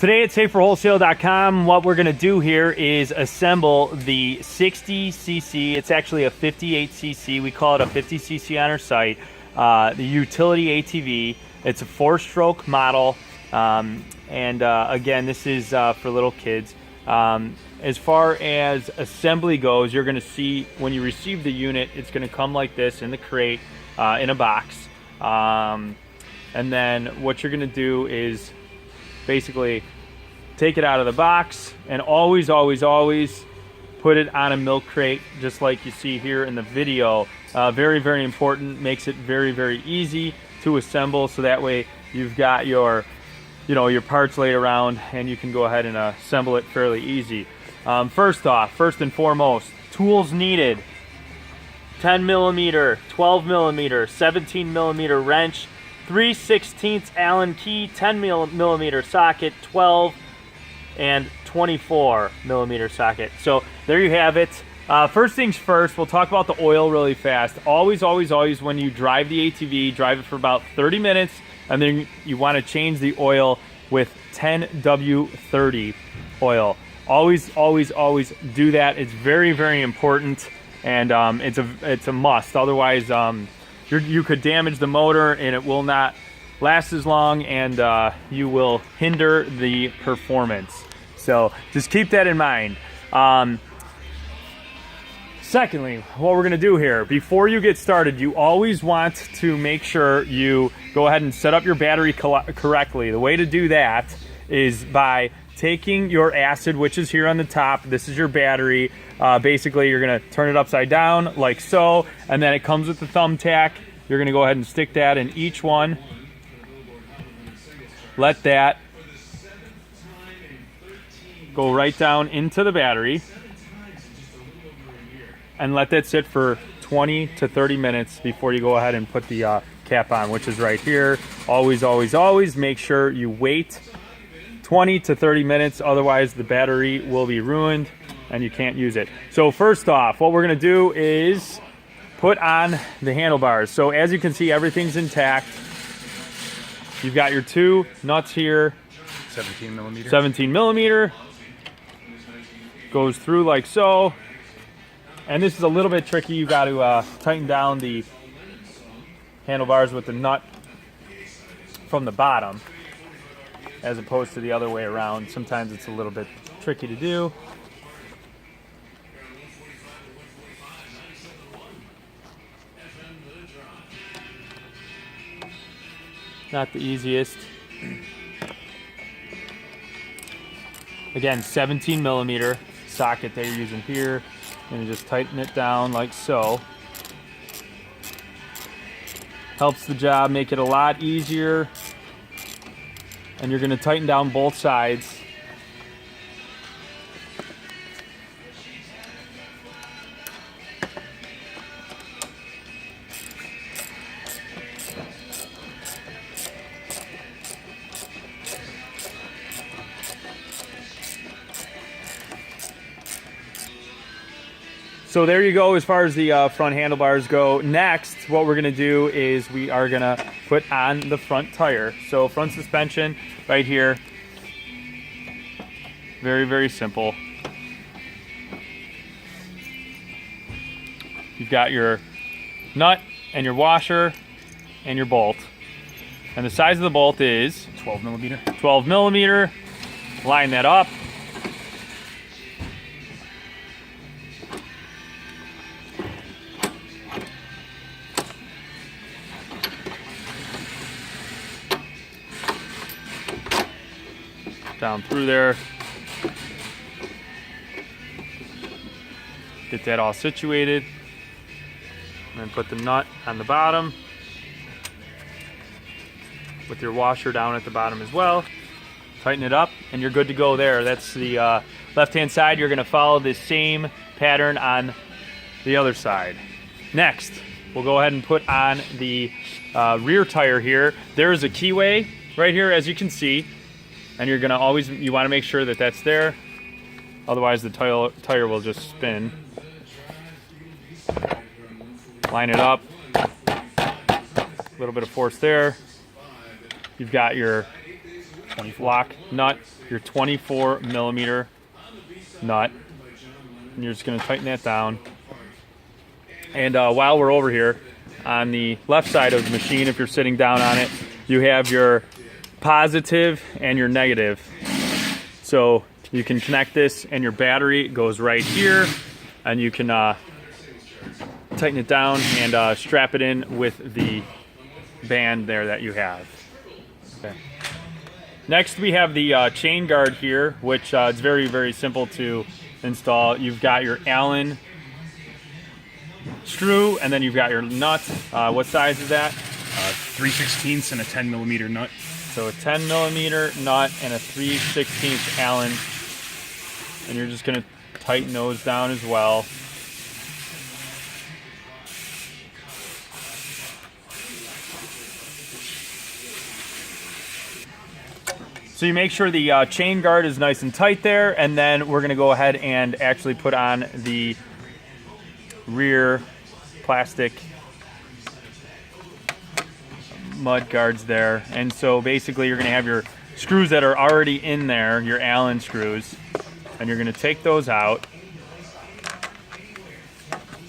Today at saferwholesale.com, what we're going to do here is assemble the 60cc. It's actually a 58cc. We call it a 50cc on our site. The utility ATV. It's a 4-stroke model. Again, this is for little kids. As far as assembly goes, you're going to see when you receive the unit, it's going to come like this in the crate, in a box. And then what you're going to do is basically take it out of the box and always put it on a milk crate, just like you see here in the video. Very important. Makes it very easy to assemble, so that way you've got your parts laid around and you can go ahead and assemble it fairly easy. First and foremost, tools needed: 10mm, 12mm, 17mm wrench, 3/16 Allen key, 10mm socket, 12 and 24mm socket. So there you have it. First things first, we'll talk about the oil really fast. Always when you drive the ATV, drive it for about 30 minutes, and then you want to change the oil with 10W30 oil. Always do that. It's very important, and it's a must. Otherwise, you could damage the motor and it will not last as long, and you will hinder the performance. So just keep that in mind. Secondly, what we're going to do here, before you get started, you always want to make sure you go ahead and set up your battery correctly. The way to do that is by taking your acid, which is here on the top. This is your battery. Basically, you're going to turn it upside down like so, and then it comes with the thumbtack. You're going to go ahead and stick that in each one. Let that go right down into the battery, and let that sit for 20 to 30 minutes before you go ahead and put the cap on, which is right here. Always make sure you wait 20 to 30 minutes, otherwise the battery will be ruined and you can't use it. So first off, what we're going to do is put on the handlebars. So as you can see, everything's intact. You've got your two nuts here. 17mm. Goes through like so. And this is a little bit tricky. You got to tighten down the handlebars with the nut from the bottom, as opposed to the other way around. Sometimes it's a little bit tricky to do. Not the easiest. Again, 17mm socket that you're using here. And just tighten it down like so. Helps the job make it a lot easier. And you're going to tighten down both sides. So there you go as far as the front handlebars go. Next, what we're gonna do is we are gonna put on the front tire. So front suspension right here. Very simple. You've got your nut and your washer and your bolt. And the size of the bolt is 12mm. 12mm. Line that up. Down through there. Get that all situated. And then put the nut on the bottom, with your washer down at the bottom as well. Tighten it up and you're good to go there. That's the left-hand side. You're gonna follow the same pattern on the other side. Next, we'll go ahead and put on the rear tire here. There's a keyway right here, as you can see. And you're gonna you wanna make sure that that's there. Otherwise the tire will just spin. Line it up. A little bit of force there. You've got your lock nut, your 24 millimeter nut, and you're just going to tighten that down. And while we're over here, on the left side of the machine, if you're sitting down on it, you have your positive and your negative. So you can connect this, and your battery goes right here, and you can tighten it down and strap it in with the band there that you have. Okay. Next, we have the chain guard here, which it's very, very simple to install. You've got your Allen screw, and then you've got your nut. What size is that? 3/16 and a 10 millimeter nut. So a 10 millimeter nut and a 3/16 Allen, and you're just going to tighten those down as well. So you make sure the chain guard is nice and tight there, and then we're going to go ahead and actually put on the rear plastic mud guards there. And so basically you're going to have your screws that are already in there, your Allen screws, and you're going to take those out.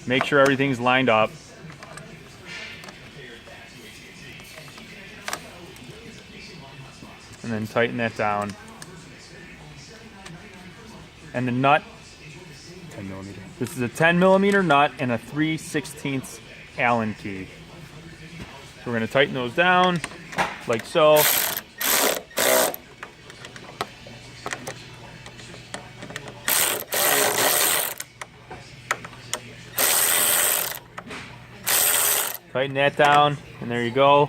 Make sure everything's lined up. And then tighten that down. And the nut, 10 millimeter. this is a 10 millimeter nut and a 3/16 Allen key. So we're going to tighten those down like so. Tighten that down, and there you go.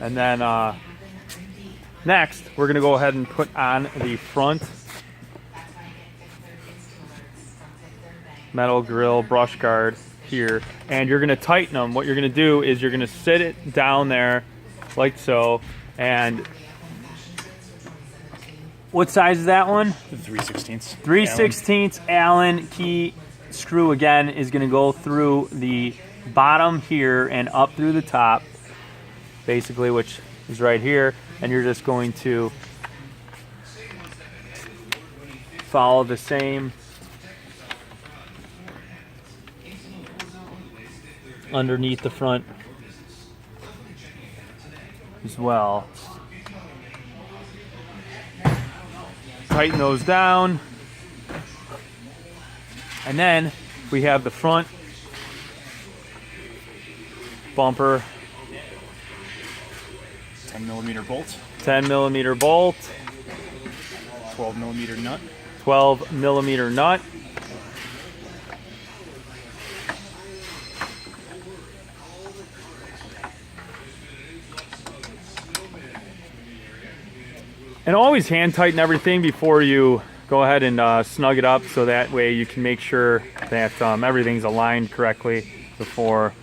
And then next, we're going to go ahead and put on the front metal grill brush guard here. And you're going to tighten them. What you're going to do is you're going to sit it down there like so. And what size is that one? 3/16. 3/16 Allen key screw again is going to go through the bottom here and up through the top, basically, which is right here, and you're just going to follow the same underneath the front as well. Tighten those down, and then we have the front bumper, 10 millimeter bolt. 10 millimeter bolt, 12 millimeter nut. 12 millimeter nut. And always hand tighten everything before you go ahead and snug it up, so that way you can make sure that everything's aligned correctly before,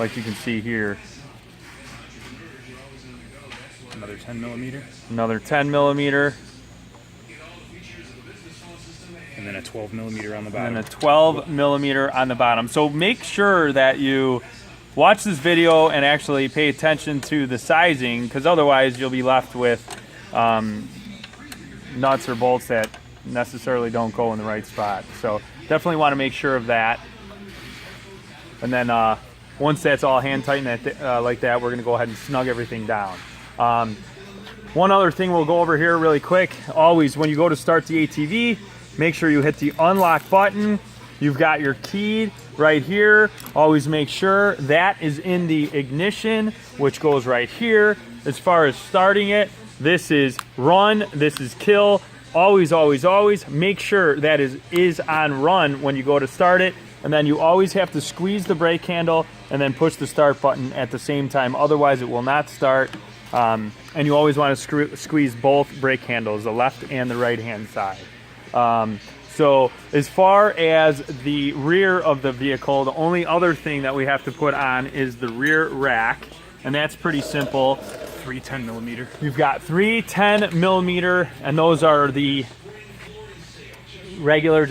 like you can see here. Another 10 millimeter. Another 10 millimeter. And then a 12 millimeter on the bottom. And then a 12 millimeter on the bottom. So make sure that you watch this video and actually pay attention to the sizing, because otherwise you'll be left with nuts or bolts that necessarily don't go in the right spot. So definitely want to make sure of that. And then once that's all hand tightened like that, we're going to go ahead and snug everything down. One other thing we'll go over here really quick. Always, when you go to start the ATV, make sure you hit the unlock button. You've got your key right here. Always make sure that is in the ignition, which goes right here. As far as starting it, this is run, this is kill. Always, always, always make sure that is on run when you go to start it. And then you always have to squeeze the brake handle and then push the start button at the same time. Otherwise, it will not start. And you always want to squeeze both brake handles, the left and the right hand side. So as far as the rear of the vehicle, the only other thing that we have to put on is the rear rack. And that's pretty simple. 3 10 millimeter. You've got 3 10 millimeter, and those are the regular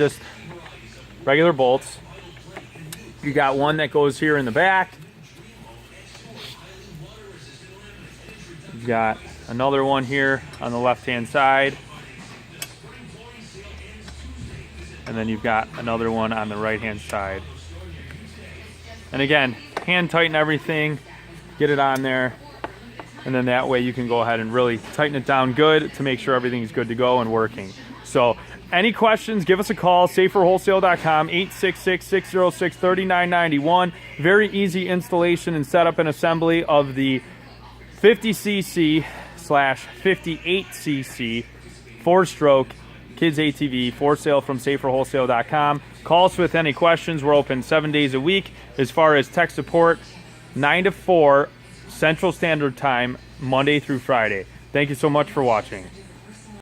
bolts. You got one that goes here in the back. You've got another one here on the left-hand side. And then you've got another one on the right-hand side. And again, hand tighten everything, get it on there, and then that way you can go ahead and really tighten it down good to make sure everything's good to go and working. So any questions, give us a call, saferwholesale.com, 866-606-3991. Very easy installation and setup and assembly of the 50cc/58cc 4-stroke kids ATV for sale from saferwholesale.com. Call us with any questions. We're open 7 days a week. As far as tech support, 9 to 4 Central Standard Time, Monday through Friday. Thank you so much for watching.